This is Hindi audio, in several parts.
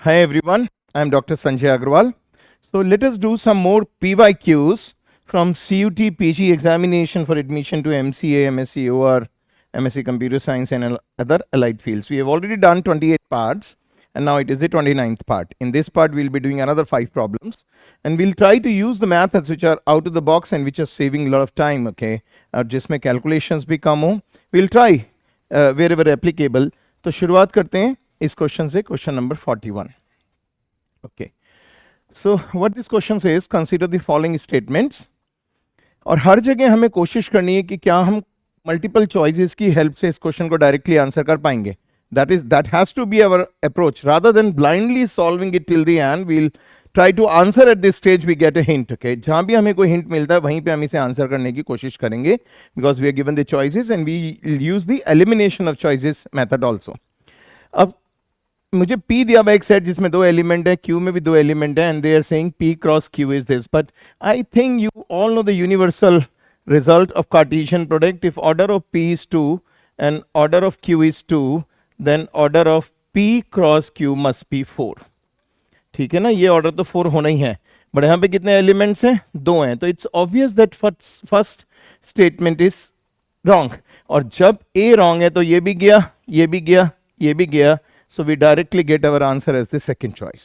Hi everyone, I am Dr. Sanjay Agrawal. So let us do some more PYQs from CUT PG examination for admission to MCA, MSc OR, MSc Computer Science and other allied fields. We have already done 28 parts and now it is the 29th part. In this part we'll be doing another 5 problems and we'll try to use the methods which are out of the box and which are saving a lot of time, okay? और जिसमें calculations भी कम हो. We'll try wherever applicable. तो शुरुआत करते हैं इस क्वेश्चन से, question number 41. Okay, so what this question says, consider the following statements. और हर जगह हमें कोशिश करनी है कि क्या हम मल्टीपल चॉइसेस की हेल्प से इस क्वेश्चन को डायरेक्टली आंसर कर पाएंगे. That has to be our approach rather than blindly solving it till the end. We'll try to answer at this stage we get a hint. Okay, जहां भी हमें कोई हिंट मिलता है वहीं पे हम इसे आंसर करने की कोशिश करेंगे because we are given the choices and we use the elimination of choices method also. अब मुझे P दिया हुआ एक सेट जिसमें 2 एलिमेंट है, Q में भी 2 एलिमेंट है and they are saying P cross Q is this. But I think you all know the universal result of Cartesian product. If order of P is 2 and order of Q is 2 then order of P cross Q must be 4. ठीक है ना, ये ऑर्डर तो 4 होना ही है. बट यहाँ पे कितने एलिमेंट्स हैं? 2 हैं. तो it's obvious that first statement is wrong. और जब A रॉन्ग है तो ये भी गया, ये भी गया, ये भी गया. So we directly get our answer as the second choice.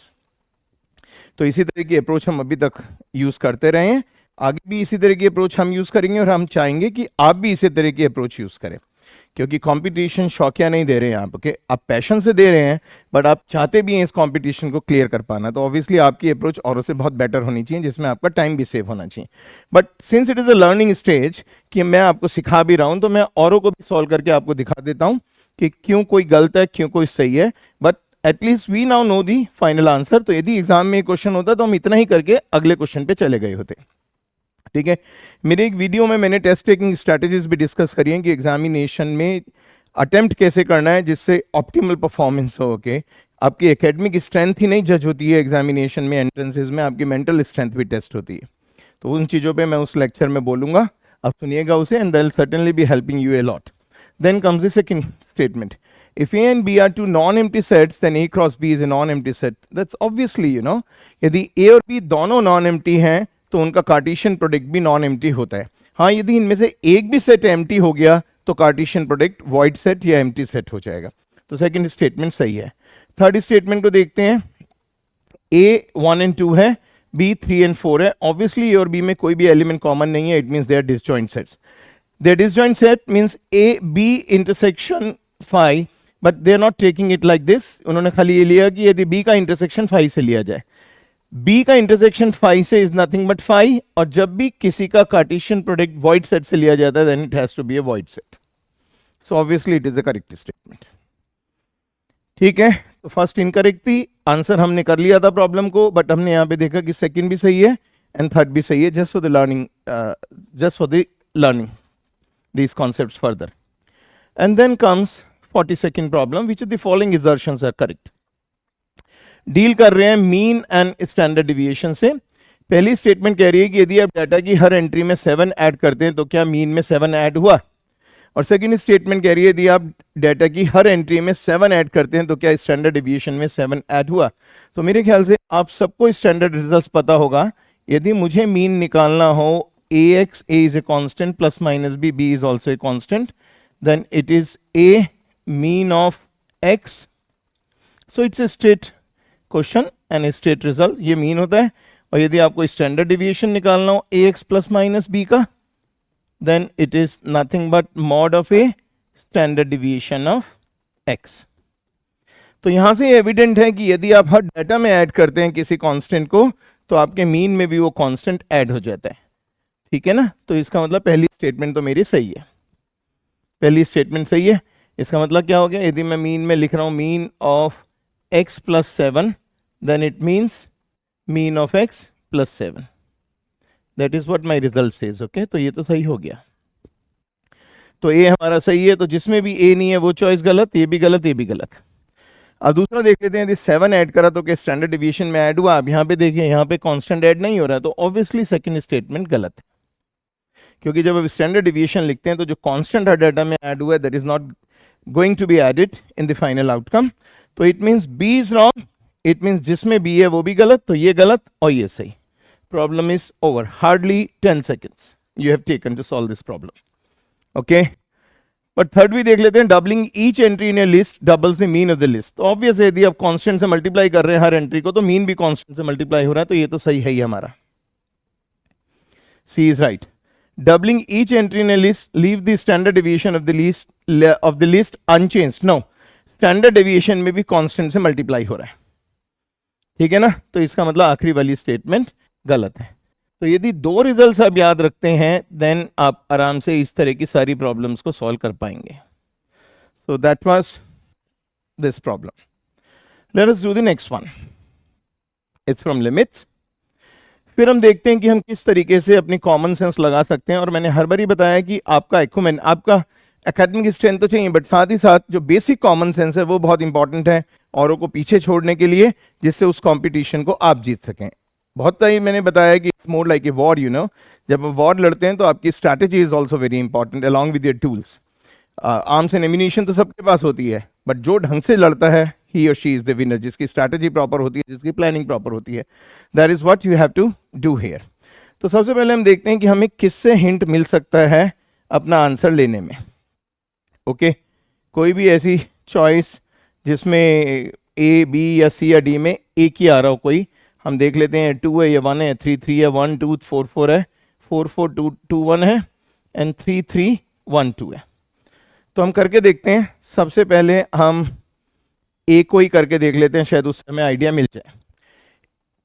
तो इसी तरह की अप्रोच हम अभी तक यूज करते रहे हैं, आगे भी इसी तरह की अप्रोच हम यूज करेंगे और हम चाहेंगे कि आप भी इसी तरह की अप्रोच यूज करें क्योंकि कंपटीशन शौकिया नहीं दे रहे हैं आप. ओके, आप पैशन से दे रहे हैं बट आप चाहते भी हैं इस कंपटीशन को क्लियर कर पाना. तो ऑब्वियसली आपकी अप्रोच औरों से बहुत बेटर होनी चाहिए जिसमें आपका टाइम भी सेव होना चाहिए. But since it is a learning stage कि मैं आपको सिखा भी रहा हूं तो मैं औरों को भी सॉल्व करके आपको दिखा देता हूं कि क्यों कोई गलत है, क्यों कोई सही है. But at least we now know the final answer. तो यदि एग्जाम में क्वेश्चन होता तो हम इतना ही करके अगले क्वेश्चन पे चले गए होते. ठीक है, मेरे एक वीडियो में मैंने टेस्ट टेकिंग स्ट्रैटेजीज भी डिस्कस करी हैं कि एग्जामिनेशन में अटेम्प्ट कैसे करना है जिससे ऑप्टिमल परफॉर्मेंस हो. ओके, आपकी एकेडमिक स्ट्रेंथ ही नहीं जज होती है एग्जामिनेशन में, एंट्रेंसेज में आपकी मेंटल स्ट्रेंथ भी टेस्ट होती है. तो उन चीज़ों पे मैं उस लेक्चर में बोलूँगा, आप सुनिएगा उसे and that certainly be helping U a lot. Then comes the second statement. If A and B are two non-empty sets, then A cross B is a non-empty set. That's obviously, you know, यदि A और B दोनों non-empty हैं तो उनका कार्टेशियन प्रोडक्ट भी non-empty होता है. हाँ, यदि इनमें से एक भी सेट empty हो गया तो कार्टेशियन प्रोडक्ट void set या empty set हो जाएगा. तो सेकंड स्टेटमेंट सही है. थर्ड स्टेटमेंट को देखते हैं. A 1 and 2 है, B 3 and 4 है. ऑब्वियसली A और B में कोई भी एलिमेंट कॉमन नहीं है. It means they are disjoint sets. Their disjoint set means A, B intersection phi, but they are not taking it like this. उन्होंने खाली ये लिया कि यदि B का intersection phi से लिया जाए. B का intersection phi से is nothing but phi, और जब भी किसी का Cartesian product void set से लिया जाता है, then it has to be a void set. So obviously it is the correct statement. ठीक है, तो फर्स्ट इनकरेक्ट थी, आंसर हमने कर लिया था प्रॉब्लम को, बट हमने यहाँ पे देखा कि सेकंड भी सही है एंड थर्ड भी सही है, just for the learning these concepts further. And then comes 42nd problem, which is the following assertions are correct. Deal कर रहे हैं मीन एंड स्टैंडर्ड डिविएशन से. पहली स्टेटमेंट कह रही है कि यदि आप डाटा की हर एंट्री में 7 ऐड करते हैं तो क्या मीन में 7 ऐड हुआ. और सेकंड स्टेटमेंट कह रही है यदि आप डाटा की हर एंट्री में 7 ऐड करते हैं तो क्या स्टैंडर्ड डिविएशन में 7 ऐड हुआ. तो मेरे ख्याल से आप सबको स्टैंडर्ड रिजल्ट पता होगा. यदि मुझे मीन निकालना हो ax, a is a constant, plus minus b, b is also a constant, then it is a mean of x. So it's a straight question and a straight result. ये mean होता है. और यदि आपको standard deviation निकालना हो ax plus minus b का, then it is nothing but mod of a standard deviation of x. तो यहाँ से evident है कि यदि आप हर डाटा में ऐड करते हैं किसी constant को तो आपके मीन में भी वो constant ऐड हो जाता है. ठीक है ना, तो इसका मतलब पहली स्टेटमेंट तो मेरी सही है. पहली स्टेटमेंट सही है. इसका मतलब क्या हो गया, यदि मैं मीन में लिख रहा हूं mean of x plus 7, then it means mean of x plus 7. That is what my result says. Okay, तो ये तो सही हो गया. तो ए हमारा सही है. तो जिसमें भी ए नहीं है वो चॉइस गलत, ये भी गलत, ये भी गलत. अब दूसरा देख लेते हैं. यदि 7 ऐड करा तो क्या स्टैंडर्ड डिविएशन में ऐड हुआ. अब यहाँ पे देखिए, यहाँ पे कांस्टेंट ऐड नहीं हो रहा है, तो ऑब्वियसली सेकंड स्टेटमेंट गलत है. क्योंकि जब आप स्टैंडर्ड डिविएशन लिखते हैं तो जो कांस्टेंट हर डाटा में ऐड हुआ है that is not going to be added in the final outcome. तो it means B is wrong, it means जिसमें बी है वो भी गलत, तो ये गलत और ये सही. Problem is over. Hardly 10 seconds you have taken to solve this problem. Okay. But third भी देख लेते हैं. Doubling each entry in a list doubles the mean of the list. तो ऑब्वियस है, यदि आप कांस्टेंट से मल्टीप्लाई कर रहे हैं हर एंट्री को, तो मीन भी कांस्टेंट से मल्टीप्लाई हो रहा है, तो ये तो सही है ही हमारा. C is right. Doubling each entry in a list leave the standard deviation of the list unchanged. No, standard deviation में भी कांस्टेंट से मल्टीप्लाई हो रहा है. ठीक है ना. तो इसका मतलब आखिरी वाली स्टेटमेंट गलत है. तो यदि दो रिजल्ट्स आप याद रखते हैं, देन आप आराम से इस तरह की सारी प्रॉब्लम्स को सॉल्व कर पाएंगे. So that was this problem. Let us do the next one. It's from limits. फिर हम देखते हैं कि हम किस तरीके से अपनी कॉमन सेंस लगा सकते हैं. और मैंने हर बार ही बताया कि आपका एक्यूमेन, आपका एकेडमिक स्ट्रेंथ तो चाहिए, बट साथ ही साथ जो बेसिक कॉमन सेंस है वो बहुत इंपॉर्टेंट है औरों को पीछे छोड़ने के लिए, जिससे उस कंपटीशन को आप जीत सकें. बहुत ही मैंने बताया कि it's more like a war. You know, जब आप वॉर लड़ते हैं तो आपकी strategy is also very important along with your tools. Arms and ammunition तो सबके पास होती है, बट जो ढंग से लड़ता है, ही और शी इज द विनर. जिसकी स्ट्रैटेजी प्रॉपर होती है, जिसकी प्लानिंग प्रॉपर होती है, that is what you have to do here. तो सबसे पहले हम देखते हैं कि हमें किससे हिंट मिल सकता है अपना आंसर लेने में. ओके, कोई भी ऐसी चॉइस जिसमें ए, बी या सी या डी में एक ही आ रहा हो कोई. हम देख लेते हैं. 2 है या 1 है, 3 3 है, 1 2 4 4 है, 4 4 2 2 1 है, एंड 3 3 1 2 है. तो हम करके देखते हैं. सबसे पहले हम ए को ही करके देख लेते हैं, शायद उससे हमें आइडिया मिल जाए.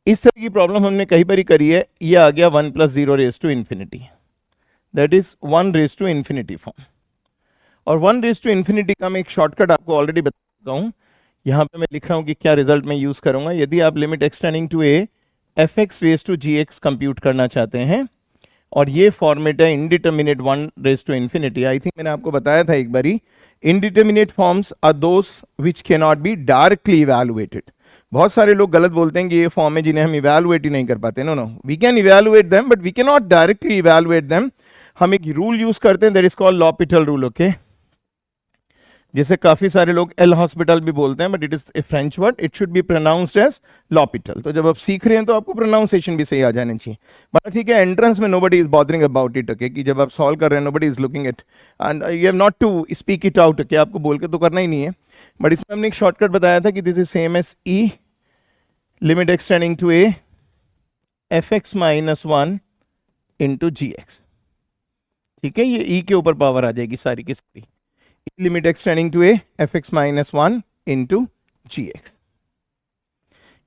इस तरह की प्रॉब्लम हमने कई बार करी है. ये आ गया 1 + 0 raise to infinity, that is 1 raise to infinity form. और 1 रेज टू इन्फिनिटी का मैं एक शॉर्टकट आपको ऑलरेडी बता चुका हूँ. यहाँ पे मैं लिख रहा हूँ कि क्या रिजल्ट मैं यूज करूंगा. यदि आप limit extending to a fx raise to gx compute करना चाहते हैं, और ये फॉर्मेट है indeterminate 1 raise to infinity. I think मैंने आपको बताया था एक बारी, indeterminate forms are those which can not be directly evaluated. बहुत सारे लोग गलत बोलते हैं कि ये फॉर्म है जिन्हें हम इवैल्यूएट ही नहीं कर पाते. No no, we can evaluate them, but we can not directly evaluate them. हम एक रूल यूज करते हैं, that is called L'Hopital rule. Okay, जिसे काफी सारे लोग एल हॉस्पिटल भी बोलते हैं, but it is a French word. It should be pronounced as L'Hopital. तो जब आप सीख रहे हैं तो आपको प्रोनाउंसिएशन भी सही आ जानी चाहिए. बट ठीक है, एंट्रेंस में nobody is bothering about it. Okay, कि जब आप सॉल्व कर रहे हैं, nobody is looking it and you have not to speak it out. Okay, आपको बोल के तो करना ही नहीं है. बट इसमें हमने एक शॉर्टकट बताया था कि this is same as e limit extending to a fx - 1 into gx. ठीक है, ये e के ऊपर पावर आ जाएगी सारी की सारी. Limit extending to a fx - 1 into gx.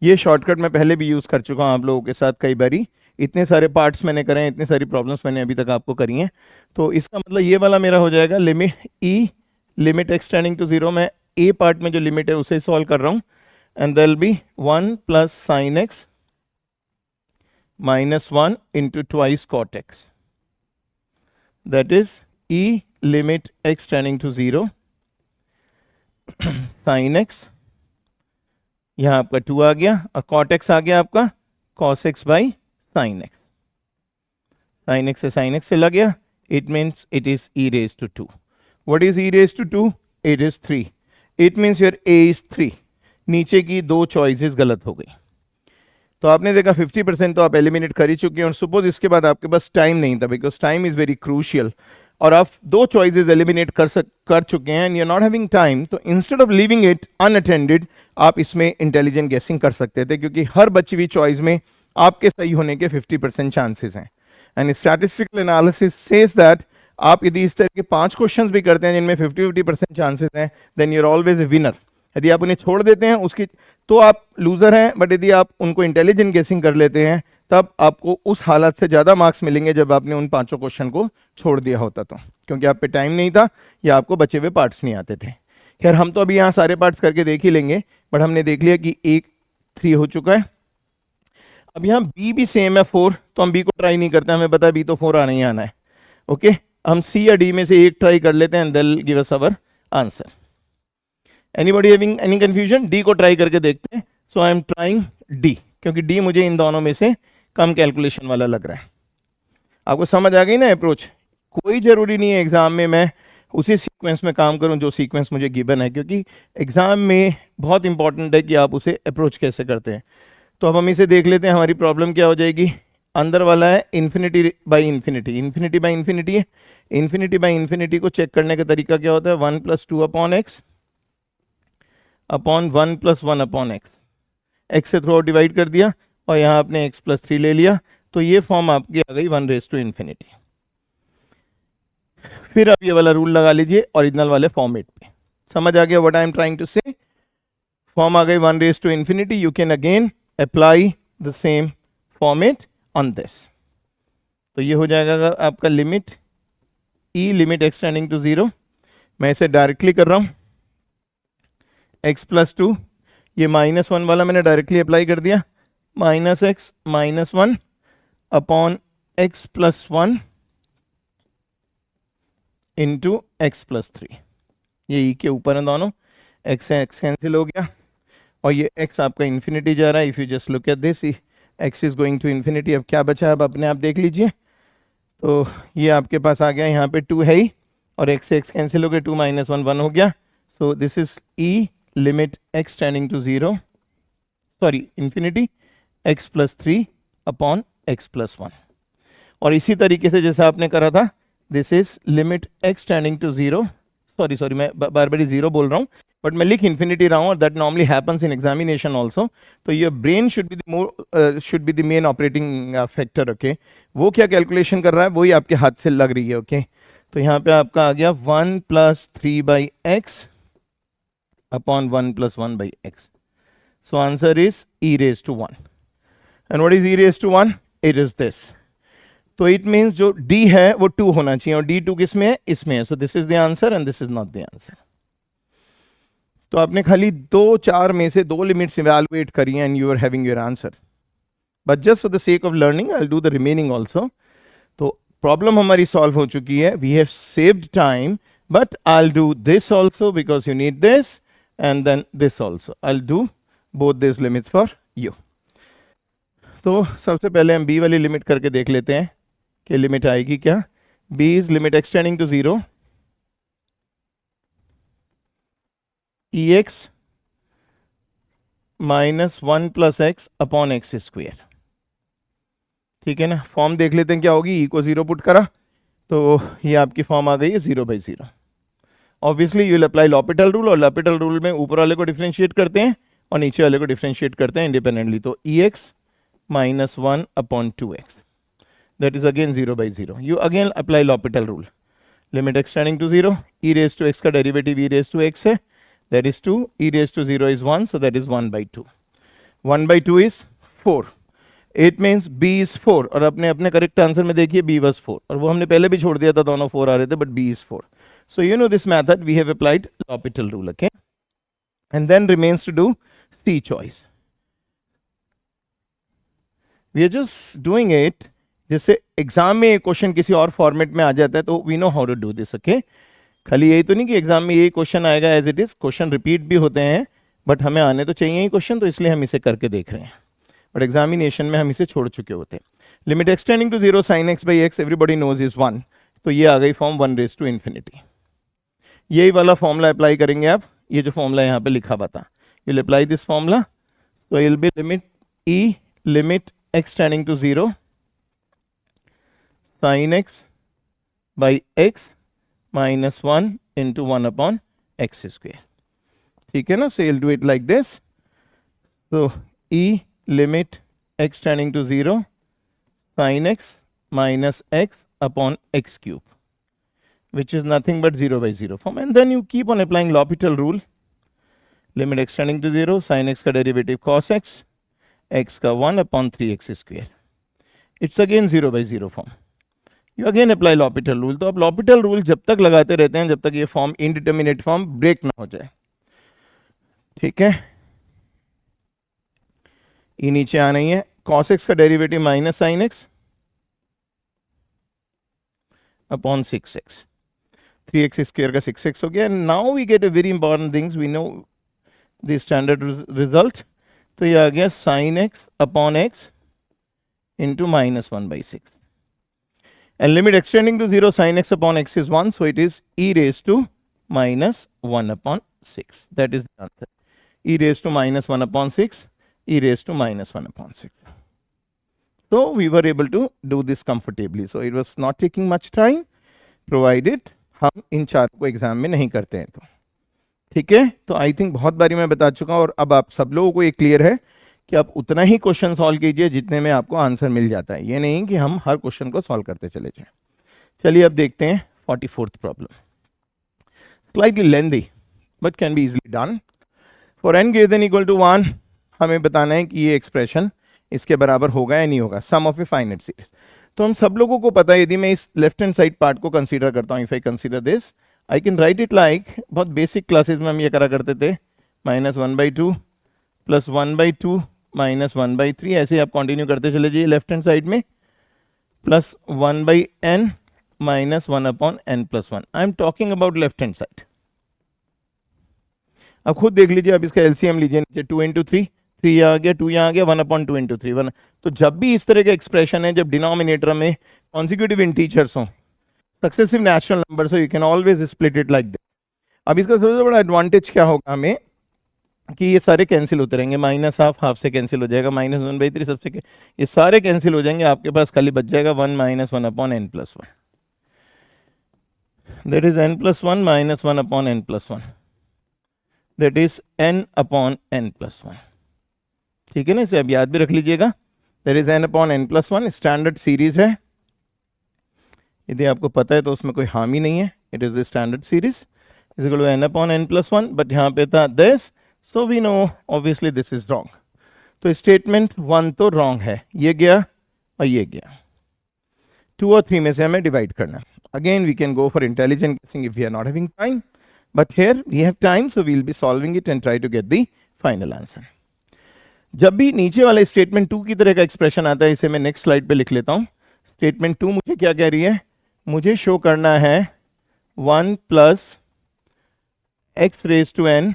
ये शॉर्टकट मैं पहले भी यूज कर चुका हूं आप लोगों के साथ कई बारी. इतने सारे पार्ट्स मैंने करे हैं, इतनी सारी प्रॉब्लम्स मैंने अभी तक आपको करी हैं. तो इसका मतलब ये वाला मेरा हो जाएगा limit e limit extending to 0. मैं ए पार्ट में जो लिमिट है उसे सॉल्व कर रहा हूं. And there will be 1 + sin x - 1 into twice cot x. That is e limit x tending to 0 sin x, यहां आपका 2 आ गया, और cot x आ गया आपका cos x by sin x. sin x से sin x से लग गया. It means it is e raised to 2. What is e raised to 2? It is 3. It means your a is 3. नीचे की दो चॉइसेस गलत हो गई. तो आपने देखा 50% तो आप एलिमिनेट कर ही चुके हैं. और सपोज इसके बाद आपके पास टाइम नहीं था, because time is very crucial, और आप दो चॉइसेस एलिमिनेट कर चुके हैं and you are not having time. तो instead of leaving it unattended, आप इसमें इंटेलिजेंट गेसिंग कर सकते थे, क्योंकि हर बची हुई चॉइस में आपके सही होने के 50% चांसेस हैं. And statistical analysis says that आप यदि इस तरह के 5 क्वेश्चंस भी करते हैं जिनमें 50% चांसेस हैं, then you are always a winner. यदि आप उन्हें छोड़ देते हैं उसकी, तो आप लूजर हैं. बट यदि आप उनको इंटेलिजेंट गेसिंग कर लेते हैं, तब आपको उस हालत से ज़्यादा मार्क्स मिलेंगे जब आपने उन 5 क्वेश्चन को छोड़ दिया होता, तो क्योंकि आप पे टाइम नहीं था या आपको बचे हुए पार्ट्स नहीं आते थे. खैर, हम तो अभी यहाँ सारे पार्ट्स करके देख ही लेंगे, बट हमने देख लिया कि एक 3 हो चुका है. अब यहाँ बी भी सेम है 4, तो हम बी को ट्राई नहीं करते, हमें पता है बी तो 4 आना ही आना है. ओके, हम सी या डी में से एक ट्राई कर लेते हैं, then give us our answer. Anybody having any confusion? D को ट्राई करके देखते हैं. So I am trying D, क्योंकि डी मुझे इन दोनों में से कम कैलकुलेशन वाला लग रहा है. आपको समझ आ गई ना अप्रोच? कोई जरूरी नहीं है एग्जाम में मैं उसी सीक्वेंस में काम करूं जो सीक्वेंस मुझे गिवन है, क्योंकि एग्जाम में बहुत इंपॉर्टेंट है कि आप उसे अप्रोच कैसे करते हैं। तो अब हम इसे देख लेते हैं, हमारी प्रॉब्लम क्या हो जाएगी। अंदर वाला है infinity by infinity, infinity by infinity है। इन्फिनिटी बाई इन्फिनिटी को चेक करने का तरीका क्या होता है, 1 + 2 upon x upon 1 + 1 upon x, x से थ्रू आउट डिवाइड कर दिया और यहाँ आपने x + 3 ले लिया, तो ये फॉर्म आपकी आ गई 1⁻∞। फिर आप ये वाला रूल लगा लीजिए ओरिजिनल वाले फॉर्मेट पे। समझ आ गया what I am trying to say. Form आ गई 1⁻∞। You can again apply the same format on this. तो ये हो जाएगा आपका limit e limit x tending to 0। मैं इसे डायरेक्टली कर रहा हूं, x + 2, ये -1 वाला मैंने डायरेक्टली अप्लाई कर दिया, -x -1 upon x + 1 into x + 3। ये ई के ऊपर है दोनों, x से x कैंसिल हो गया और ये x आपका इन्फिनिटी जा रहा है। If you just look at this, x is going to infinity. अब क्या बचा है, अब अपने आप देख लीजिए। तो ये आपके पास आ गया, यहाँ पे 2 है ही और x से x कैंसिल हो गया, 2 - 1 1 हो गया। So this is e limit x tending to 0 sorry infinity x + 3 upon x + 1। और इसी तरीके से जैसा आपने करा था, this is limit x tending to 0 sorry मैं बार बार 0 बोल रहा हूँ, बट मैं लिख इन्फिनिटी रहा हूँ और that normally happens in examination also. तो your brain should be the main operating factor. Okay, वो क्या कैलकुलेशन कर रहा है वही आपके हाथ से लग रही है। ओके तो यहाँ पे आपका आ गया 1 + 3/x upon 1 + 1/x। So answer is e⁻⁴ and what is e⁻⁴? It is this. तो इट मीन्स जो d है वो 2 होना चाहिए और d2 किस में है, इसमें है। So this is the answer and this is not the answer. तो आपने खाली 2-4 में से 2 लिमिट्स इवैल्यूएट करी and you are having your answer, but just for the sake of learning I will do the remaining also. तो प्रॉब्लम हमारी सॉल्व हो चुकी है, we have saved time, but I will do this also because you need this and then this also. I will do both this limits for you. तो सबसे पहले हम b वाली लिमिट करके देख लेते हैं कि लिमिट आएगी क्या। b is limit x tending to 0 ex -1 + x upon x²। ठीक है ना, फॉर्म देख लेते हैं क्या होगी। e को 0 पुट करा तो ये आपकी फॉर्म आ गई है 0/0। Obviously you will apply L'Hôpital rule, और लॉपिटल रूल में ऊपर वाले को डिफरेंशिएट करते हैं और नीचे वाले को डिफरेंशिएट करते हैं इंडिपेंडेंटली। तो ex -1 upon 2x, that is again 0/0. You again apply L'Hopital rule. Limit x tending to 0, e⁻x का डेरिवेटिव e⁻x है, that is 2, e⁻0 is 1, so that is 1/2. 1/2 is 4. It means b is 4 और अपने अपने करेक्ट आंसर में देखिए b was 4 और वो हमने पहले भी छोड़ दिया था, दोनों 4 आ रहे थे, but b is 4. So you know this method, we have applied L'Hopital rule, okay? And then remains to do C choice. We are just doing it जैसे एग्जाम में क्वेश्चन किसी और फॉर्मेट में आ जाता है तो we know how to do this. Okay, खाली यही तो नहीं कि एग्जाम में यही क्वेश्चन आएगा as it is, question repeat भी होते हैं, बट हमें आने तो चाहिए ही क्वेश्चन, तो इसलिए हम इसे करके देख रहे हैं, बट एग्जामिनेशन में हम इसे छोड़ चुके होते हैं। Limit x tending to 0 sin x/x everybody knows is 1, तो ये आ गई फॉर्म 1⁻∞। यही वाला फॉर्मूला अप्लाई करेंगे आप, ये जो फॉर्मूला यहाँ पे लिखा हुआ था, you will apply this formula. तो it will be limit e limit x tending to 0 sin x/x -1 into 1 upon x²। ठीक है ना, so you'll do it like this. So e limit x tending to 0 sin x minus x upon x³, which is nothing but 0/0 form, and then you keep on applying L'Hopital rule. Limit x tending to 0 sin x का डेरिवेटिव cos x का 1 upon 3x², it's again 0/0 form. You again apply L'Hopital rule. तो अब L'Hopital rule जब तक लगाते रहते हैं जब तक ये फॉर्म इनडिटर्मिनेट फॉर्म ब्रेक ना हो जाए। ठीक है, ये नीचे आना ही है, cos x का derivative minus sin x upon 6x, 3x² का 6x हो गया। Now we get a very important things, we know the standard result. तो ये आ गया sin x upon x into -1/6। and limit extending to 0 sin x upon x is 1, so it is e raised to minus 1 upon 6. That is the answer. E raised to minus 1 upon 6, e raised to minus 1 upon 6. So we were able to do this comfortably. So it was not taking much time, provided हम इन चार को एग्जाम में नहीं करते हैं तो ठीक है. तो आई थिंक बहुत बारी मैं बता चुका हूं, और अब आप सब लोगों को ये क्लियर है कि आप उतना ही क्वेश्चन सॉल्व कीजिए जितने में आपको आंसर मिल जाता है. ये नहीं कि हम हर क्वेश्चन को सॉल्व करते चले जाएं. चलिए अब देखते हैं 44th problem. Slightly lengthy but can be easily done. For n greater than equal to 1 हमें बताना है कि ये एक्सप्रेशन इसके बराबर होगा या नहीं होगा. सम ऑफ ए फाइनाइट सीरीज. तो हम सब लोगों को पता है, यदि मैं इस लेफ्ट हैंड साइड पार्ट को कंसीडर करता हूँ, if I consider this, I can write it like, बहुत बेसिक क्लासेस में हम ये करा करते थे, -1/2 + 1/2 - 1/3. ऐसे आप कंटिन्यू करते चले जाइए लेफ्ट हैंड साइड में, plus 1/n - 1/n + 1. I am talking about left hand side. अब खुद देख लीजिए, आप इसका एलसीएम लीजिए, नीचे 2 × 3, 3 यहाँ आ गया, 2 यहाँ आ गया, 1/2 × 3 1. तो जब भी इस तरह का एक्सप्रेशन है, जब डिनोमिनेटर में कॉन्सिक्यूटिव इंटीजर्स हों, successive natural number, so you can always split it like this. अब इसका सबसे बड़ा एडवांटेज क्या होगा हमें, कि ये सारे कैंसिल होते रहेंगे. -1/2 हाफ से कैंसिल हो जाएगा, -1/3 सबसे ये सारे कैंसिल हो जाएंगे. आपके पास खाली बच जाएगा 1 - 1/n + 1. That is n + 1 - 1/n + 1. That is n/n + 1. ठीक है ना, इसे अब याद भी रख लीजिएगा. That is n/n + 1. Standard series है, यदि आपको पता है तो उसमें कोई हार्म ही नहीं है. It is the standard series is equal to n/n + 1. But यहाँ पे था this, so we know obviously this is wrong. तो स्टेटमेंट 1 तो रॉन्ग है, ये गया और ये गया. 2 और 3 में से हमें डिवाइड करना. Again we can go for intelligent guessing if we are not having time, but here we have time, so we will be solving it and try to get the final answer. जब भी नीचे वाला स्टेटमेंट 2 की तरह का एक्सप्रेशन आता है, इसे मैं नेक्स्ट स्लाइड पे लिख लेता हूं. स्टेटमेंट 2 मुझे क्या कह रही है, मुझे शो करना है 1 + x⁻n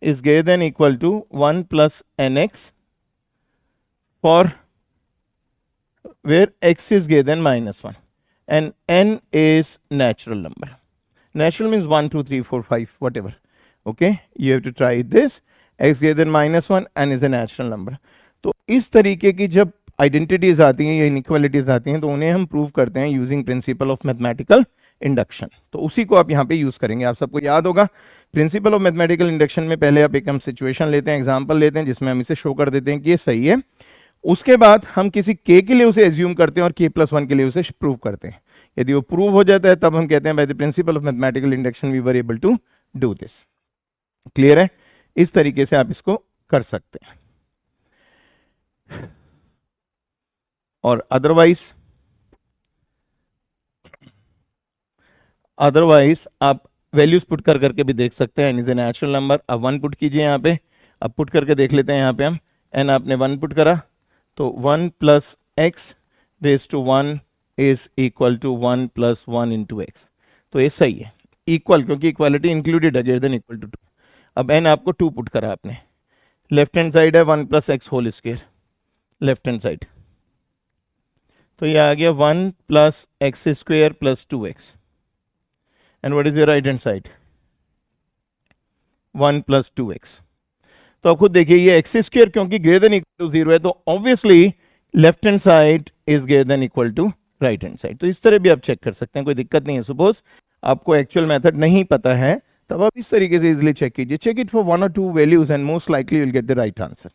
is greater than equal to 1 + nx for where x is greater than -1 and n is natural number. Natural means 1 2 3 4 5 whatever. Okay, you have to try this. x greater than -1 n is a natural number. तो इस तरीके की जब आइडेंटिटीज आती हैं या इनइक्वालिटीज आती हैं, तो उन्हें हम प्रूव करते हैं using principal of mathematical induction. तो उसी को आप यहाँ पे यूज करेंगे. आप सबको याद होगा, प्रिंसिपल ऑफ मैथमेटिकल इंडक्शन में पहले आप एक हम सिचुएशन लेते हैं, एग्जांपल लेते हैं, जिसमें हम इसे शो कर देते हैं कि ये सही है. उसके बाद हम किसी k के लिए उसे एज्यूम करते हैं और k+1 के लिए उसे प्रूव करते हैं. यदि वो प्रूव हो जाता है, तब हम कहते हैं by the principle of mathematical induction we were able to do this. Clear है? इस तरीके से आप इसको कर सकते हैं. और अदरवाइज आप वैल्यूज पुट कर करके भी देख सकते हैं. N is a natural number. अब 1 पुट कीजिए यहाँ पे. अब पुट करके देख लेते हैं यहाँ पे हम. एन आपने 1 पुट करा, तो 1 + x⁻1 is equal to 1 + 1 × x. तो ये सही है, इक्वल, क्योंकि इक्वालिटी इंक्लूडेड है, ग्रेटर देन इक्वल टू 2. अब n आपको 2 पुट करा आपने. लेफ्ट हैंड साइड है 1 + x² लेफ्ट हैंड साइड, तो ये आ गया 1 + x² + 2x. And what is your right hand side? 1 + 2x. तो आप खुद देखिए, ये x² क्योंकि ग्रेटर देन इक्वल टू 0 है, तो obviously left hand side is greater than equal to right hand side. तो इस तरह भी आप चेक कर सकते हैं, कोई दिक्कत नहीं है. सपोज आपको एक्चुअल मेथड नहीं पता है, तब आप इस तरीके से इजिली चेक कीजिए. Check it for 1 or 2 values and most likely you will get the right answer.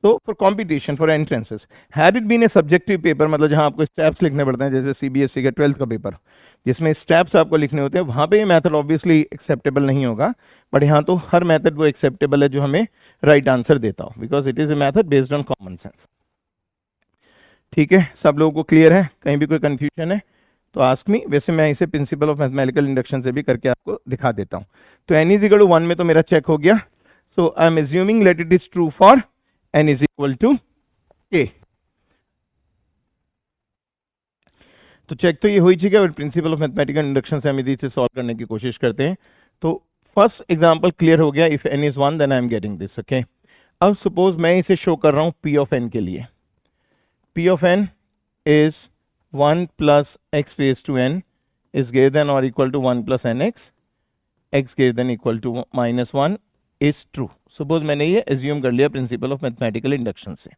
तो for competition, for entrances, had it been a subjective paper, मतलब जहां आपको स्टेप्स लिखने पड़ते हैं, जैसे सीबीएसई का 12th का पेपर जिसमें स्टेप्स आपको लिखने होते हैं, वहां पे ये मेथड ऑब्वियसली एक्सेप्टेबल नहीं होगा. बट यहाँ तो हर मेथड वो एक्सेप्टेबल है जो हमें राइट आंसर देता हो, because it is a method based on common sense. ठीक है, सब लोगों को क्लियर है? कहीं भी कोई कंफ्यूजन है तो आस्क मी. वैसे मैं इसे प्रिंसिपल ऑफ मैथमेटिकल इंडक्शन से भी करके आपको दिखा देता हूं. तो n इज इक्वल टू 1 में तो मेरा चेक हो गया. So I am assuming let it is true for n is equal to k. तो चेक तो ये हो ही चुका है. प्रिंसिपल ऑफ मैथमेटिकल इंडक्शन से हम यदि इसे सॉल्व करने की कोशिश करते हैं, तो फर्स्ट एग्जांपल क्लियर हो गया. If n is 1 then I am getting this. Okay, अब सपोज मैं इसे शो कर रहा हूं p ऑफ n के लिए. p of n is 1 plus x raised to n is greater than or equal to 1 plus nx, x greater than equal to minus 1 is true. Suppose मैंने ये assume कर लिया principle of mathematical induction से.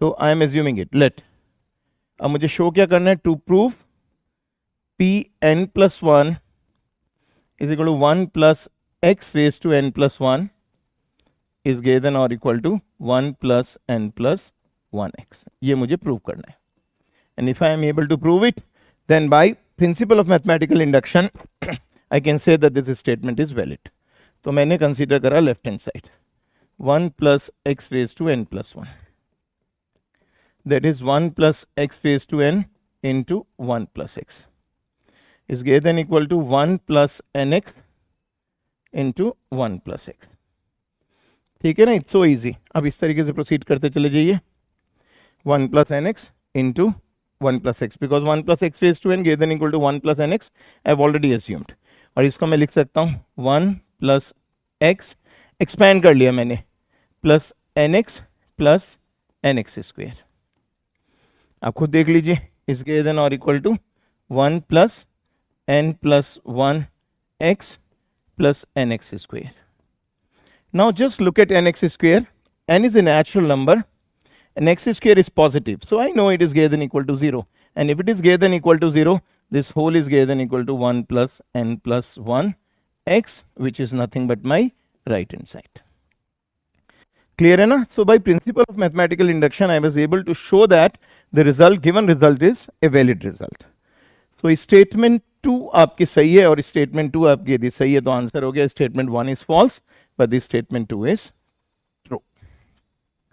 So I am assuming it. Let. अब मुझे show क्या करना है? To prove p n plus 1 is equal to 1 plus x raised to n plus 1 is greater than or equal to 1 plus n plus 1x. ये मुझे prove करना है. And if I am able to prove it, then by principle of mathematical induction, I can say that this statement is valid. तो मैंने consider करा left hand side. 1 plus x raised to n plus 1. That is 1 plus x raised to n into 1 plus x is greater than equal to 1 plus nx into 1 plus x. ठीक है ना? It's so easy. अब इस तरीके से proceed करते चले जाइए. 1 plus nx into 1 plus x, because 1 plus x raised to n greater than equal to 1 plus nx I have already assumed. और इसको मैं लिख सकता हूँ 1 plus x expand कर लिया मैंने plus nx plus nx square. आप खुद देख लीजिए, is greater than or equal to 1 plus n plus 1 x plus nx square. Now just look at nx square. N is a natural number and x square is positive. So I know it is greater than equal to 0. And if it is greater than equal to 0, this whole is greater than equal to 1 plus n plus 1 x, which is nothing but my right hand side. Clear है ना? So by principle of mathematical induction, I was able to show that the result, given result is a valid result. So statement 2 आपकी सही है और statement 2 आपकी यदि सही है तो आंसर हो गया. Statement 1 is false, but this statement 2 is true.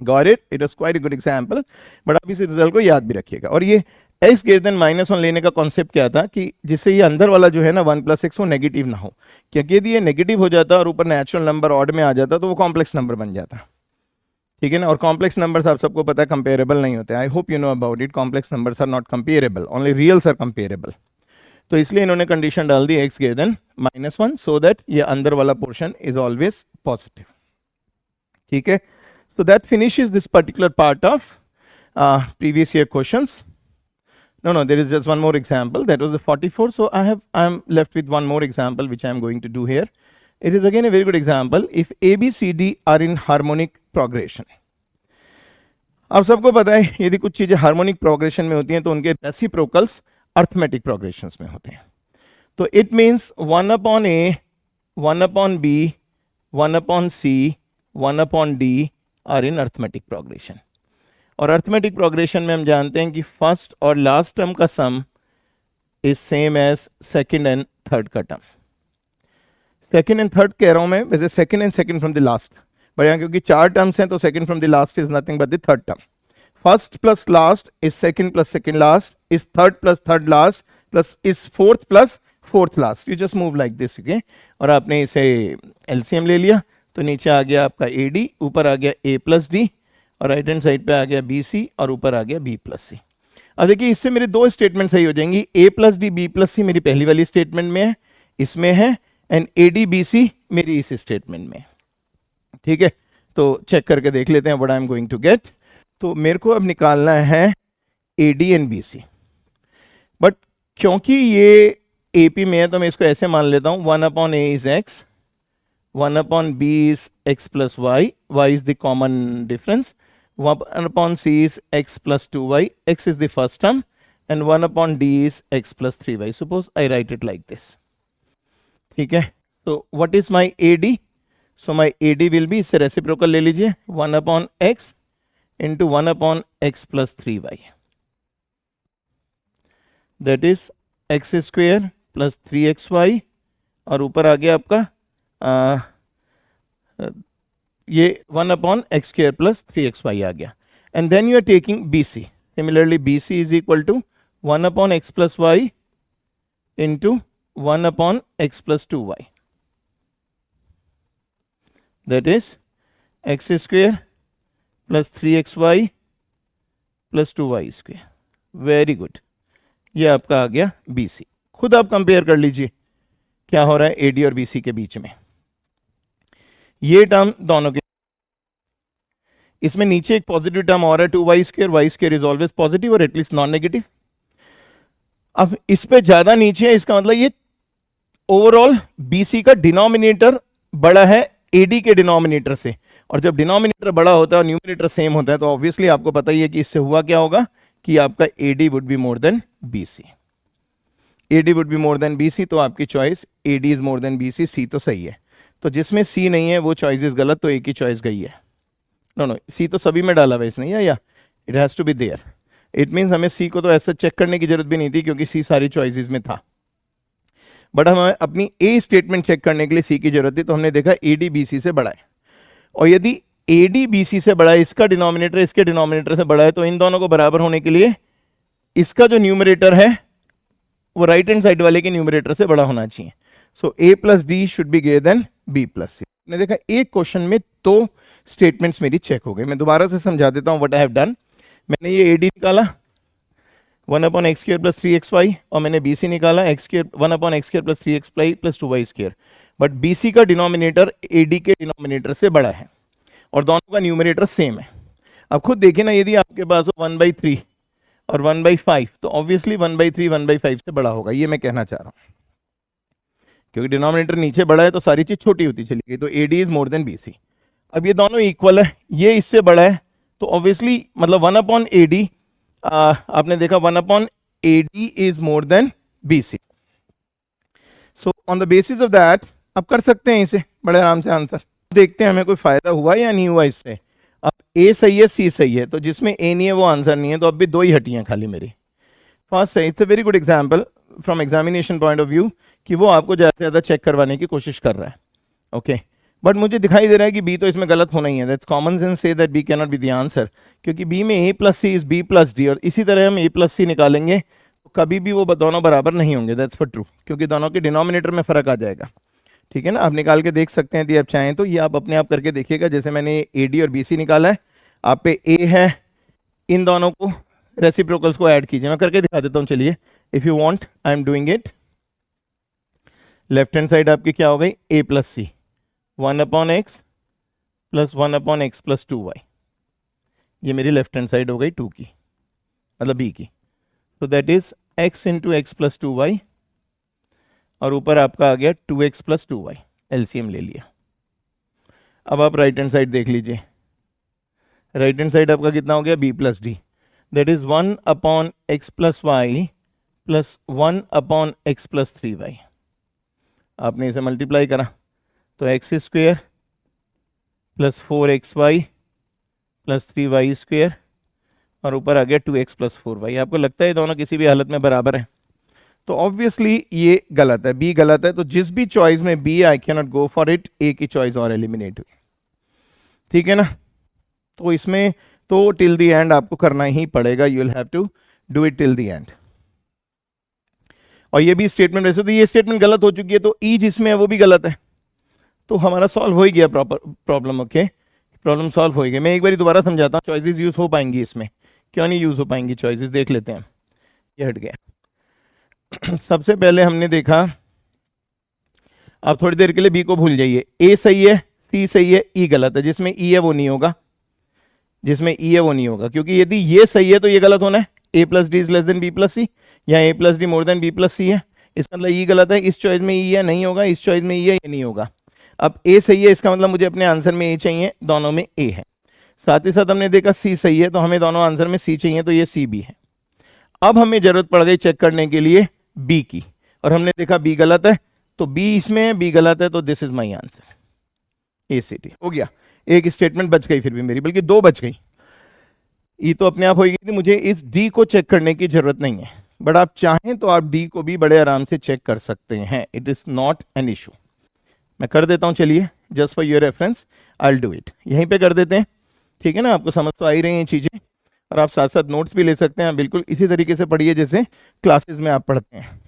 Got it? It was quite a good example. But आप इस रिजल्ट को याद भी रखिएगा. और ये x greater than minus 1 लेने का कॉन्सेप्ट क्या था कि जिससे ये अंदर वाला जो है ना 1 plus x वो नेगेटिव ना हो, क्योंकि यदि ये नेगेटिव हो जाता और ऊपर नेचुरल नंबर ऑड में आ जाता तो वो कॉम्प्लेक्स नंबर बन जाता. ठीक है ना? और कॉम्प्लेक्स नंबर्स आप सबको पता है कंपेरेबल नहीं होते. I hope you know about it. Complex numbers are not comparable, only reals are comparable. तो इसलिए इन्होंने कंडीशन डाल दी x greater than minus 1 so that ये अंदर वाला पोर्शन इज ऑलवेज पॉजिटिव. ठीक है? So that finishes this particular part of previous year questions. No, there is just one more example. That was the 44. So I'm left with one more example which I'm going to do here. It is again a very good example. If A, B, C, D are in harmonic progression. अब सबको पता है यदि कुछ चीजें हार्मोनिक प्रोग्रेशन में होती हैं तो उनके रेसिप्रोकल्स अर्थमेटिक प्रोग्रेशंस में होते हैं. तो it means 1 upon A, 1 upon B, 1 upon C, 1 upon D are in arithmetic progression. और अर्थमेटिक प्रोग्रेशन में हम जानते हैं कि फर्स्ट और लास्ट टर्म का sum is same as second and third का टर्म. सेकंड एंड थर्ड कह रहा हूं मैं, वैसे second and second from the last, but यहाँ क्योंकि 4 टर्म्स हैं तो second from the last is nothing but the third term. First plus last is second plus second last is third plus third last plus is fourth plus fourth last. You just move like this. Okay? और आपने इसे एलसीएम ले लिया तो नीचे आ गया आपका AD, ऊपर आ गया A प्लस डी और राइट हैंड साइड पे आ गया BC और ऊपर आ गया B प्लस सी. अब देखिए इससे मेरे दो स्टेटमेंट सही हो जाएंगी. A plus D B plus C मेरी पहली वाली स्टेटमेंट में है, इसमें है, एंड AD BC मेरी इस स्टेटमेंट में. ठीक है? तो चेक करके देख लेते हैं what I am going to get. तो मेरे को अब निकालना है AD एंड BC, बट क्योंकि ये AP में है तो मैं इसको ऐसे मान लेता हूं 1 upon A is X, 1 upon B is x plus y, y is the common difference, 1 upon C is x plus 2y, x is the first term, and 1 upon D is x plus 3y. Suppose I write it like this. ठीक है? So what is my AD? So my AD will be, इससे reciprocal ले लीजिए, 1 upon x into 1 upon x plus 3y. That is x square plus 3xy और ऊपर आ गया आपका ये 1 upon x square plus 3xy आ गया. And then you are taking BC. Similarly, BC is equal to 1 upon x plus y into 1 upon x plus 2y. That is x square plus 3xy plus 2y square. Very good. ये आपका आ गया BC. खुद आप कंपेयर कर लीजिए क्या हो रहा है AD और BC के बीच में. ये टर्म दोनों के, इसमें नीचे एक पॉजिटिव टर्म और है 2y square. y square is always positive और एटलीस्ट नॉन नेगेटिव. अब इस पे ज्यादा नीचे है, इसका मतलब ये ओवरऑल बीसी का डिनोमिनेटर बड़ा है एडी के डिनोमिनेटर से, और जब डिनोमिनेटर बड़ा होता है और न्यूमिनेटर सेम होता है तो ऑब्वियसली आपको पता ही है कि इससे हुआ क्या होगा कि आपका AD would be more than BC. AD would be more than BC, तो आपकी choice AD is more than BC, C तो सही है। तो जिसमें सी नहीं है वो चॉइस इज गलत, तो एक ही चॉइस गई है। नो नो, सी तो सभी में डाला हुआ इसने, या it has to be there. It means हमें सी को तो ऐसा चेक करने की जरूरत भी नहीं थी क्योंकि सी सारी चॉइसेस में था, बट हमें अपनी ए स्टेटमेंट चेक करने के लिए सी की जरूरत थी, तो हमने देखा एडी बीसी से बड़ा है, और यदि एडी बीसी से बड़ा है, इसका डिनोमिनेटर इसके डिनोमिनेटर से बड़ा है, तो इन दोनों को बराबर होने के लिए इसका जो न्यूमरेटर है वो राइट हैंड साइड वाले के न्यूमरेटर से बड़ा होना चाहिए। So A plus D should be greater than B plus C. मैंने देखा एक क्वेश्चन में दो स्टेटमेंट्स मेरी चेक हो गई। मैं दोबारा से समझा देता हूं व्हाट आई हैव डन। मैंने ये एडी निकाला 1/x² + 3xy, और मैंने बीसी निकाला 1/x² + 3xy + 2y²। But BC का डिनोमिनेटर एडी के डिनोमिनेटर से बड़ा है और दोनों का न्यूमरेटर सेम है। अब खुद देखिए ना, यदि आपके पास 1/3 और 1/5, तो ऑब्वियसली 1/3 1/5 से बड़ा होगा, ये मैं कहना चाह रहा हूं। क्योंकि डिनोमिनेटर नीचे बड़ा है तो सारी चीज छोटी होती चली गई, तो AD is more than BC. अब ये दोनों इक्वल है, ये इससे बड़ा है, तो ऑब्वियसली मतलब 1/AD, आपने देखा 1/AD is more than BC. So on the basis of that अब कर सकते हैं इसे बड़े आराम से आंसर। देखते हैं हमें कोई फायदा हुआ या नहीं हुआ इससे। अब ए सही है, सी सही है, तो जिसमें ए नहीं है वो आंसर नहीं है, तो अब भी दो ही हटी हैं खाली मेरी। फर्स्ट सही, it's a very good example from examination point of view कि वो आपको ज़्यादा से ज़्यादा चेक करवाने की कोशिश कर रहा है। ओके, बट मुझे दिखाई दे रहा है कि बी तो इसमें गलत होना ही है। दैट्स कॉमन सेंस से that B can not be the answer, क्योंकि बी में A plus C is B plus D, और इसी तरह हम ए प्लस सी निकालेंगे तो कभी भी वो दोनों बराबर नहीं होंगे। दैट्स फॉर ट्रू, क्योंकि दोनों के डिनोमिनेटर में फर्क आ जाएगा। ठीक है ना, आप निकाल के देख सकते हैं यदि आप चाहें तो, ये आप अपने आप करके देखिएगा। जैसे मैंने ए डी और बी सी निकाला है, आप पे ए है, इन दोनों को रेसिप्रोकल्स को ऐड कीजिए। मैं करके दिखा देता हूँ, चलिए। If you want I am doing it. Left hand side आपकी क्या हो गई, ए प्लस सी 1/x + 1/x + 2y, ये मेरी लेफ्ट हैंड साइड हो गई 2 की, मतलब बी की। तो that is x × x + 2y, और ऊपर आपका आ गया 2x + 2y, एलसीएम ले लिया। अब आप राइट हैंड साइड देख लीजिए, राइट हैंड साइड आपका कितना हो गया, b + d, that is 1/x + y + 1/x + 3y। आपने इसे मल्टीप्लाई करा तो x² + 4xy + 3y², और ऊपर आ गया 2x + 4y। आपको लगता है दोनों किसी भी हालत में बराबर है, तो ऑब्वियसली ये गलत है, बी गलत है। तो जिस भी चॉइस में B I can not go for it, A की चॉइस और एलिमिनेट हुई। ठीक है ना, तो इसमें तो टिल द एंड आपको करना ही पड़ेगा, you will have to do it till the end. और ये भी स्टेटमेंट, वैसे तो ये स्टेटमेंट गलत हो चुकी है, तो ई जिसमें है वो भी गलत है, तो हमारा सॉल्व हो ही गया प्रॉब्लम। ओके, प्रॉब्लम सॉल्व हो गई। मैं एक बार दोबारा समझाता हूँ, चॉइसेस यूज हो पाएंगी इसमें, क्यों नहीं यूज हो पाएंगी चॉइसेस, देख लेते हैं। ये हट गया। सबसे पहले हमने देखा, आप थोड़ी देर के लिए बी को भूल जाइए, ए सही है, सी सही है, ई गलत है। जिसमें ई है वो नहीं होगा, जिसमें ई है वो नहीं होगा, क्योंकि यदि ये सही है तो ये गलत होना है, A plus D is less than B plus C, या A plus D more than B plus C है, इसका मतलब ई गलत है। इस चॉइस में ई है, नहीं होगा, इस चॉइस में ई है, ये नहीं होगा। अब ए सही है, इसका मतलब मुझे अपने आंसर में ए चाहिए, दोनों में ए है। साथ ही साथ हमने देखा सी सही है, तो हमें दोनों आंसर में सी चाहिए, तो ये सी भी है। अब हमें जरूरत पड़ गई चेक करने के लिए बी की, और हमने देखा बी गलत है, तो बी इसमें है, बी गलत है, तो this is my answer, A C T हो गया। एक स्टेटमेंट बच गई फिर भी मेरी, बल्कि दो बच गई। ई तो अपने आप हो गई थी, मुझे इस डी को चेक करने की जरूरत नहीं है, बट आप चाहें तो आप डी को भी बड़े आराम से चेक कर सकते हैं, it is not an issue. मैं कर देता हूं, चलिए, just for your reference I will do it. यहीं पे कर देते हैं, ठीक है ना, आपको समझ तो आ ही रही हैं चीजें, और आप साथ साथ नोट्स भी ले सकते हैं। बिल्कुल इसी तरीके से पढ़िए जैसे क्लासेस में आप पढ़ते हैं,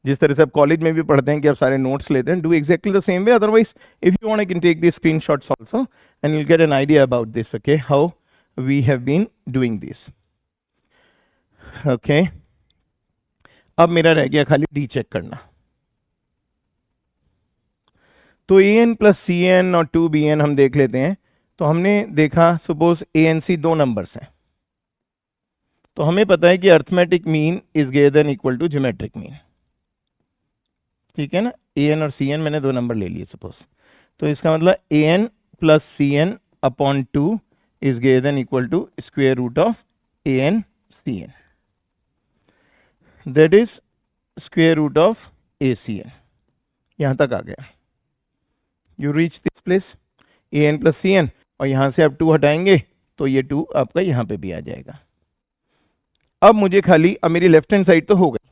जिस तरह से आप कॉलेज में भी पढ़ते हैं कि आप सारे नोट्स लेते हैं, do exactly the same way. Otherwise if you want I can take the screenshots also and you will get an idea about this, okay, how we have been doing this. Okay, अब मेरा रह गया खाली डी चेक करना। तो A N plus C N और 2bn हम देख लेते हैं। तो हमने देखा, सपोज ए एन सी दो नंबर्स हैं, तो हमें पता है कि arithmetic mean is greater than equal to geometric mean, ठीक है ना। an और cn मैंने 2 नंबर ले लिए सपोज, तो इसका मतलब an plus cn upon 2 is greater than equal to square root of an cn, that is square root of acn। यहां तक आ गया, you reach this place an plus cn, और यहां से आप 2 हटाएंगे तो ये 2 आपका यहां पे भी आ जाएगा। अब मुझे खाली, अब मेरी लेफ्ट हैंड साइड तो हो गई,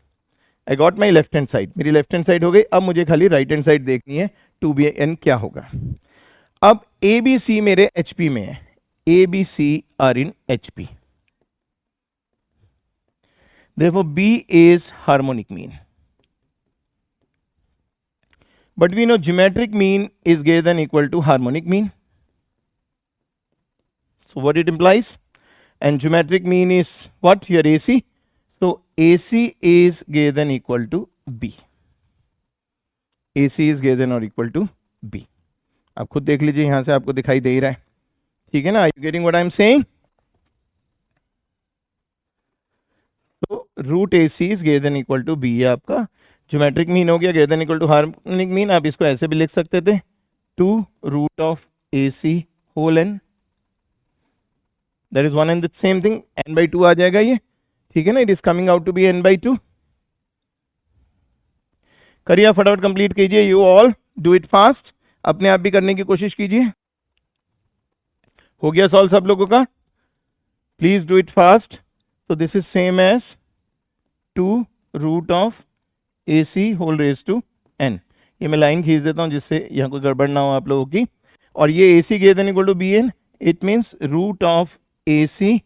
I got my left hand side, मेरी लेफ्ट हैंड साइड हो गई। अब मुझे खाली राइट हैंड साइड देखनी है, 2bn क्या होगा। अब ए बी सी मेरे HP में है, A B C are in HP, therefore B is harmonic mean, but we know geometric mean is greater than equal to harmonic mean, so what it implies, and geometric mean is what, your AC, so AC is greater than equal to B, AC is greater than or equal to B। आप खुद देख लीजिए, यहां से आपको दिखाई दे रहा है, ठीक है ना। Are you getting what I am saying? तो root AC is greater than equal to B है आपका ज्योमेट्रिक मीन हो गया, greater than equal to harmonic mean. आप इसको ऐसे भी लिख सकते थे, 2 root of AC whole n, that is one and the same thing, n/2 आ जाएगा ये, ठीक है ना। It is coming out to be n/2। करिए फटाफट कंप्लीट कीजिए, you all do it fast, अपने आप भी करने की कोशिश कीजिए। हो गया सॉल्व सब लोगों का, प्लीज डू इट फास्ट। तो this is same as 2 root of AC whole raise to n। ये मैं लाइन खींच देता हूं जिससे यहां कोई गड़बड़ ना हो आप लोगों की। और ये AC greater than equal to BN, it means root of AC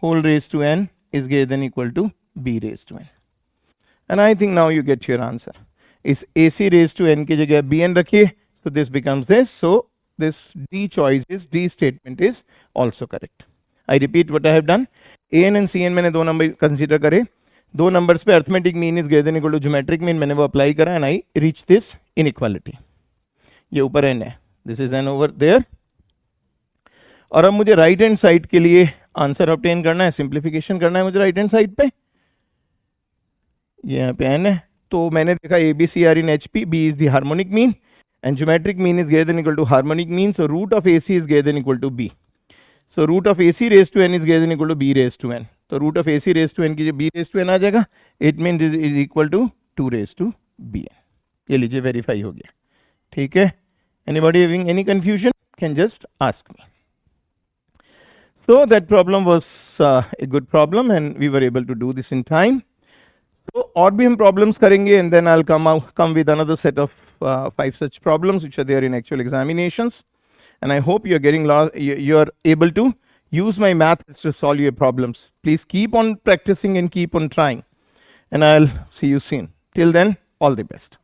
whole raise to n is greater than equal to B raised to n, and I think now you get your answer। इस AC raised to n की जगह BN रखिए, so this becomes this, so this D choice is, D statement is also correct। I repeat what I have done, AN and CN मैंने 2 नंबर कंसीडर करे, 2 नंबर्स पे arithmetic mean is greater than equal to geometric mean मैंने वो अप्लाई करा, and I reach this inequality. ये ऊपर n है, this is n over there. और अब मुझे राइट हैंड साइड के लिए आंसर ऑब्टेन करना है, सिंप्लीफिकेशन करना है मुझे राइट हैंड साइड पे। ये यहाँ पे n है, तो मैंने देखा ABC are in HP, B is the harmonic mean and geometric mean is greater than equal to harmonic mean, so root of AC is greater than equal to B, so root of AC raised to n is greater than equal to B raised to n, तो root of AC raised to n की B raised to n आ जाएगा, it means is equal to 2 raised to BN। ये लीजिए वेरीफाई हो गया, ठीक है। Anybody having any confusion can just ask me। So that problem was a good problem and we were able to do this in time। तो और भी हम problems करेंगे and then I'll come with another set of 5 such problems which are there in actual examinations, and I hope you're getting you're able to use my methods to solve your problems। Please keep on practicing and keep on trying, and I'll see you soon. Till then, all the best।